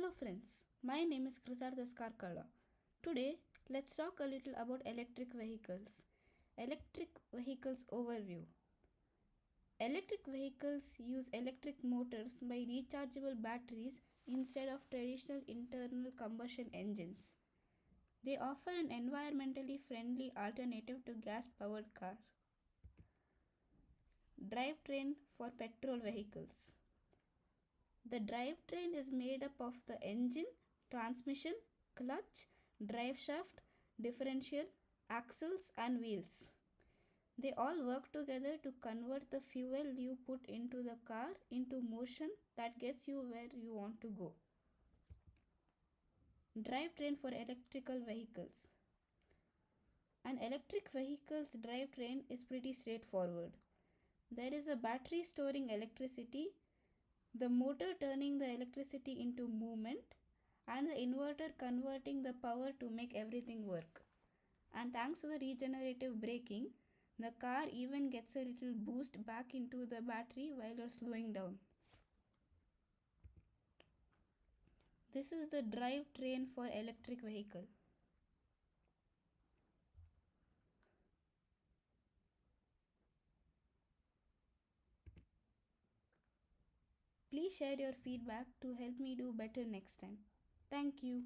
Hello friends, my name is Krutarth Karkala. Today, let's talk a little about electric vehicles. Electric vehicles overview. Electric vehicles use electric motors by rechargeable batteries instead of traditional internal combustion engines. They offer an environmentally friendly alternative to gas-powered cars. Drivetrain for petrol vehicles. The drivetrain is made up of the engine, transmission, clutch, driveshaft, differential, axles, and wheels. They all work together to convert the fuel you put into the car into motion that gets you where you want to go. Drivetrain for electrical vehicles. An electric vehicle's drivetrain is pretty straightforward. There is a battery storing electricity, the motor turning the electricity into movement, and the inverter converting the power to make everything work. And thanks to the regenerative braking, the car even gets a little boost back into the battery while you're slowing down. This is the drivetrain for electric vehicle. Please share your feedback to help me do better next time. Thank you.